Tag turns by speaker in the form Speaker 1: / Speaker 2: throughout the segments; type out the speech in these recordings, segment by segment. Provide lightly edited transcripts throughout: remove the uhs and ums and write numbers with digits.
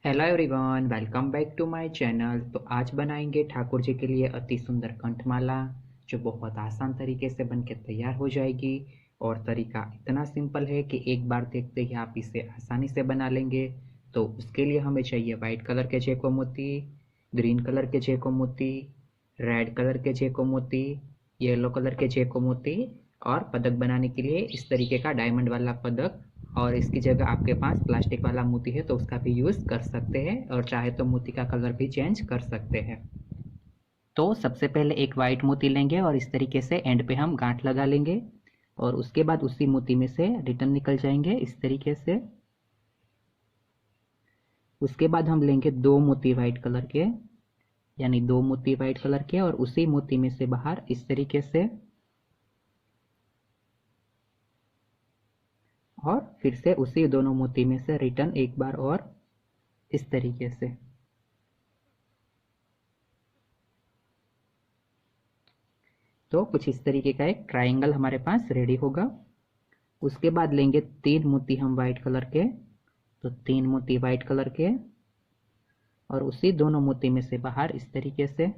Speaker 1: Hello everyone, welcome back to my channel. तो आज बनाएंगे ठाकुर जी के लिए अति सुंदर कंठमाला, जो बहुत आसान तरीके से बनके तैयार हो जाएगी। और तरीका इतना सिंपल है कि एक बार देखते ही आप इसे आसानी से बना लेंगे। तो उसके लिए हमें चाहिए वाइट कलर के जेको मोती, ग्रीन कलर के जेको मोती, रेड कलर के जेको मोती, येलो कलर के जेको मोती, और पदक बनाने के लिए इस तरीके का डायमंड वाला पदक। और इसकी जगह आपके पास प्लास्टिक वाला मोती है तो उसका भी यूज़ कर सकते हैं, और चाहे तो मोती का कलर भी चेंज कर सकते हैं। तो सबसे पहले एक वाइट मोती लेंगे और इस तरीके से एंड पे हम गांठ लगा लेंगे, और उसके बाद उसी मोती में से रिटर्न निकल जाएंगे इस तरीके से। उसके बाद हम लेंगे दो मोती वाइट कलर के, यानी दो मोती वाइट कलर के, और उसी मोती में से बाहर इस तरीके से, और फिर से उसी दोनों मोती में से रिटर्न एक बार और इस तरीके से। तो कुछ इस तरीके का एक ट्रायंगल हमारे पास रेडी होगा। उसके बाद लेंगे तीन मोती हम वाइट कलर के, तो तीन मोती वाइट कलर के, और उसी दोनों मोती में से बाहर इस तरीके से,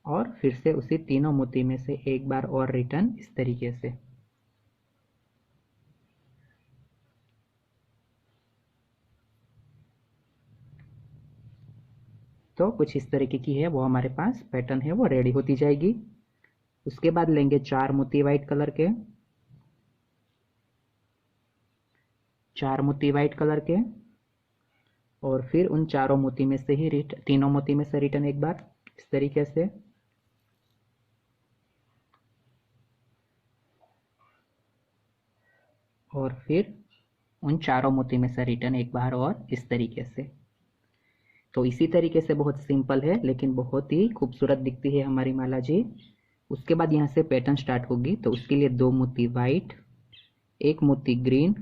Speaker 1: और फिर से उसी तीनों मोती में से एक बार और रिटर्न इस तरीके से। तो कुछ इस तरीके की है वो हमारे पास पैटर्न है वो रेडी होती जाएगी। उसके बाद लेंगे चार मोती वाइट कलर के, चार मोती वाइट कलर के, और फिर उन चारों मोती में से ही तीनों मोती में से रिटर्न एक बार इस तरीके से। और फिर उन चारों मोती में से रिटर्न एक बार और इस तरीके से। तो इसी तरीके से बहुत सिंपल है लेकिन बहुत ही खूबसूरत दिखती है हमारी माला जी। उसके बाद यहाँ से पैटर्न स्टार्ट होगी, तो उसके लिए दो मोती वाइट, एक मोती ग्रीन,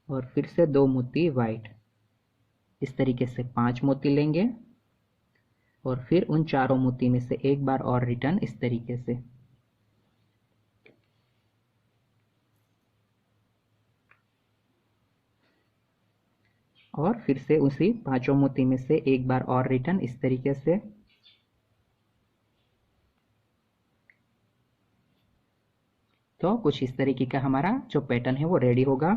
Speaker 1: और फिर से दो मोती वाइट, इस तरीके से पांच मोती लेंगे, और फिर उन चारों मोती में से एक बार और रिटर्न इस तरीके से। और फिर से उसी पांचों मोती में से एक बार और रिटर्न इस तरीके से। तो कुछ इस तरीके का हमारा जो पैटर्न है वो रेडी होगा।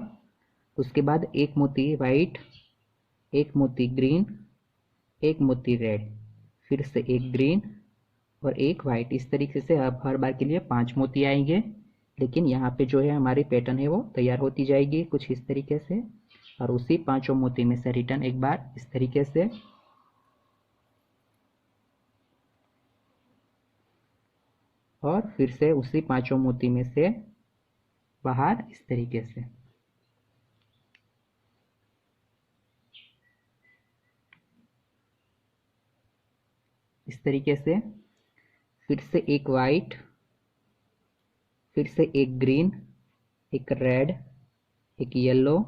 Speaker 1: उसके बाद एक मोती वाइट, एक मोती ग्रीन, एक मोती रेड, फिर से एक ग्रीन और एक वाइट, इस तरीके से अब हर बार के लिए पांच मोती आएंगे। लेकिन यहाँ पे जो है हमारी पैटर्न है वो तैयार होती जाएगी कुछ इस तरीके से, और उसी पांचों मोती में से रिटर्न एक बार इस तरीके से। और फिर से उसी पांचों मोती में से बाहर इस तरीके से। इस तरीके से फिर से एक वाइट, फिर से एक ग्रीन, एक रेड, एक येलो,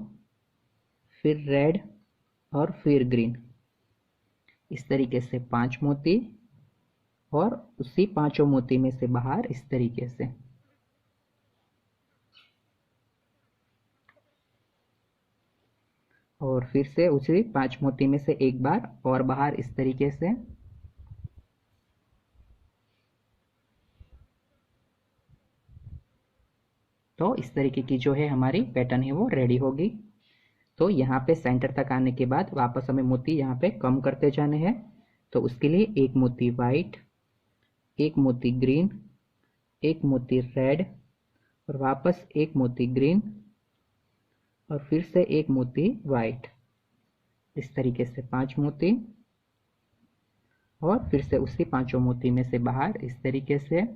Speaker 1: फिर रेड, और फिर ग्रीन, इस तरीके से पांच मोती, और उसी पांचों मोती में से बाहर इस तरीके से। और फिर से उसी पांच मोती में से एक बार और बाहर इस तरीके से। तो इस तरीके की जो है हमारी पैटर्न है वो रेडी होगी। तो यहाँ पे सेंटर तक आने के बाद वापस हमें मोती यहाँ पे कम करते जाने हैं। तो उसके लिए एक मोती वाइट, एक मोती ग्रीन, एक मोती रेड, और वापस एक मोती ग्रीन, और फिर से एक मोती वाइट, इस तरीके से पांच मोती, और फिर से उसी पांचों मोती में से बाहर इस तरीके से।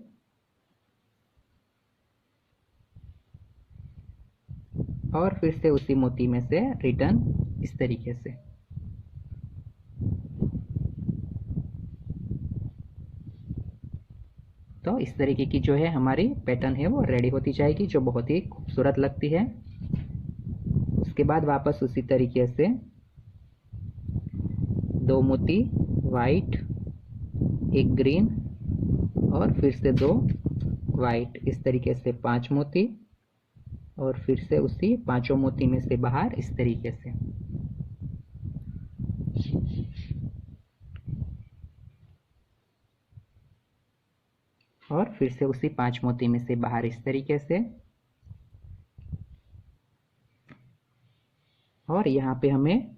Speaker 1: और फिर से उसी मोती में से रिटर्न इस तरीके से। तो इस तरीके की जो है हमारी पैटर्न है वो रेडी होती जाएगी, जो बहुत ही खूबसूरत लगती है। उसके बाद वापस उसी तरीके से दो मोती वाइट, एक ग्रीन, और फिर से दो वाइट, इस तरीके से पांच मोती, और फिर से उसी पांचों मोती में से बाहर इस तरीके से। और फिर से उसी 5 मोती में से बाहर इस तरीके से। और यहाँ पे हमें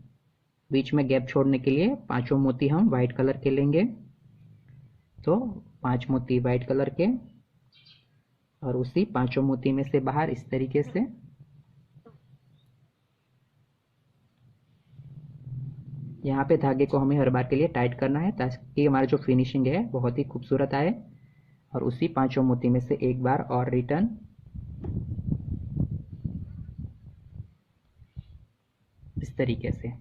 Speaker 1: बीच में गैप छोड़ने के लिए पांचों मोती हम वाइट कलर के लेंगे। तो 5 मोती वाइट कलर के और उसी पांचों मोती में से बाहर इस तरीके से। यहाँ पे धागे को हमें हर बार के लिए टाइट करना है ताकि हमारा जो फिनिशिंग है बहुत ही खूबसूरत आए। और उसी पांचों मोती में से एक बार और रिटर्न। इस तरीके से।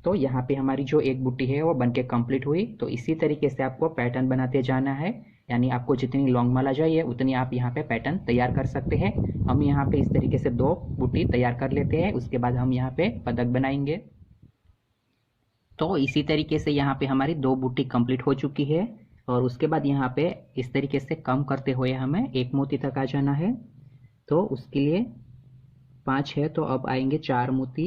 Speaker 1: तो यहाँ पे हमारी जो एक बूटी है वो बनके कंप्लीट हुई। तो इसी तरीके से आपको पैटर्न बनाते जाना है, यानी आपको जितनी लॉन्ग माला चाहिए उतनी आप यहाँ पे पैटर्न तैयार कर सकते हैं। हम यहाँ पे इस तरीके से 2 बूटी तैयार कर लेते हैं, उसके बाद हम यहाँ पे पदक बनाएंगे। तो इसी तरीके से यहाँ पे हमारी 2 बूटी कंप्लीट हो चुकी है। और उसके बाद यहाँ पे इस तरीके से कम करते हुए हमें 1 मोती तक आ जाना है। तो उसके लिए 5 है तो अब आएंगे 4 मोती।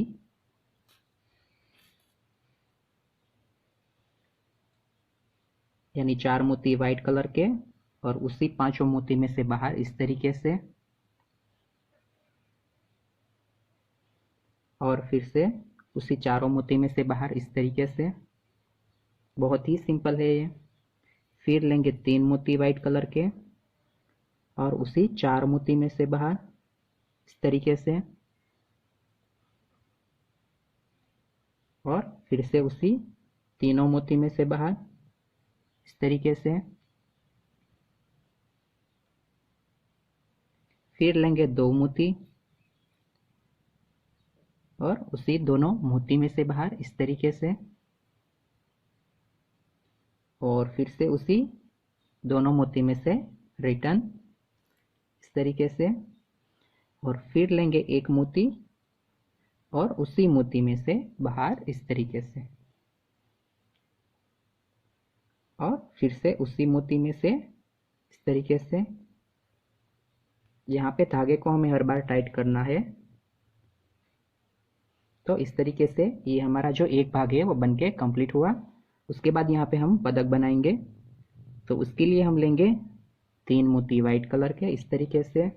Speaker 1: यानी 4 मोती वाइट कलर के और उसी पांचों मोती में से बाहर इस तरीके से। और फिर से उसी चारों मोती में से बाहर इस तरीके से। बहुत ही सिंपल है ये। फिर लेंगे 3 मोती वाइट कलर के और उसी 4 मोती में से बाहर इस तरीके से। और फिर से उसी तीनों मोती में से बाहर इस तरीके से। फिर लेंगे 2 मोती और उसी दोनों मोती में से बाहर इस तरीके से। और फिर से उसी दोनों मोती में से रिटर्न इस तरीके से। और फिर लेंगे 1 मोती और उसी मोती में से बाहर इस तरीके से। और फिर से उसी मोती में से इस तरीके से। यहाँ पे धागे को हमें हर बार टाइट करना है। तो इस तरीके से ये हमारा जो एक भाग है वो बनके कंप्लीट हुआ। उसके बाद यहाँ पे हम पदक बनाएंगे। तो उसके लिए हम लेंगे 3 मोती वाइट कलर के इस तरीके से।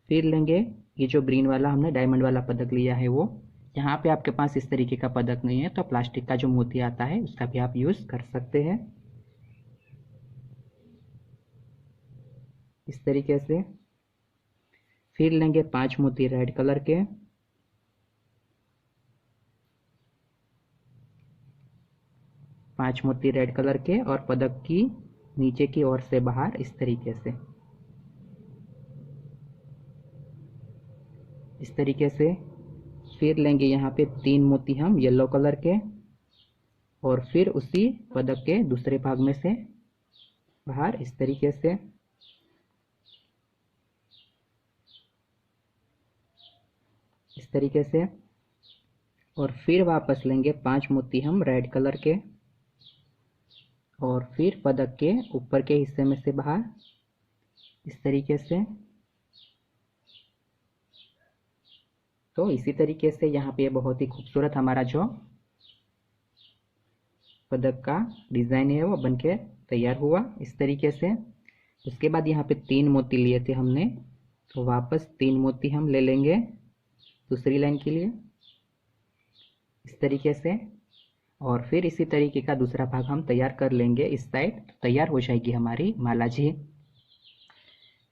Speaker 1: फिर लेंगे ये जो ग्रीन वाला हमने डायमंड वाला पदक लिया है वो। यहाँ पे आपके पास इस तरीके का पदक नहीं है तो प्लास्टिक का जो मोती आता है उसका भी आप यूज कर सकते हैं इस तरीके से। फिर लेंगे 5 मोती रेड कलर के। पांच मोती रेड कलर के और पदक की नीचे की ओर से बाहर इस तरीके से। इस तरीके से। फिर लेंगे यहाँ पे 3 मोती हम येलो कलर के और फिर उसी पदक के दूसरे भाग में से बाहर इस तरीके से। इस तरीके से। और फिर वापस लेंगे 5 मोती हम रेड कलर के और फिर पदक के ऊपर के हिस्से में से बाहर इस तरीके से। तो इसी तरीके से यहाँ पे बहुत ही खूबसूरत हमारा जो पदक का डिज़ाइन है वो बनके तैयार हुआ इस तरीके से। उसके बाद यहाँ पे 3 मोती लिए थे हमने, तो वापस 3 मोती हम ले लेंगे दूसरी लाइन के लिए इस तरीके से। और फिर इसी तरीके का दूसरा भाग हम तैयार कर लेंगे इस साइड। तो तैयार हो जाएगी हमारी माला जी।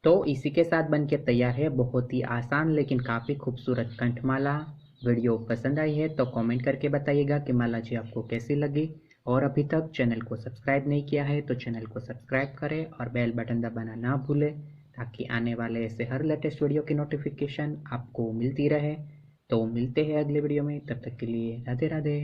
Speaker 1: तो इसी के साथ बनके तैयार है बहुत ही आसान लेकिन काफ़ी खूबसूरत कंठमाला। वीडियो पसंद आई है तो कमेंट करके बताइएगा कि माला जी आपको कैसी लगी। और अभी तक चैनल को सब्सक्राइब नहीं किया है तो चैनल को सब्सक्राइब करें और बेल बटन दबाना ना भूलें ताकि आने वाले ऐसे हर लेटेस्ट वीडियो की नोटिफिकेशन आपको मिलती रहे। तो मिलते हैं अगले वीडियो में, तब तक के लिए राधे राधे।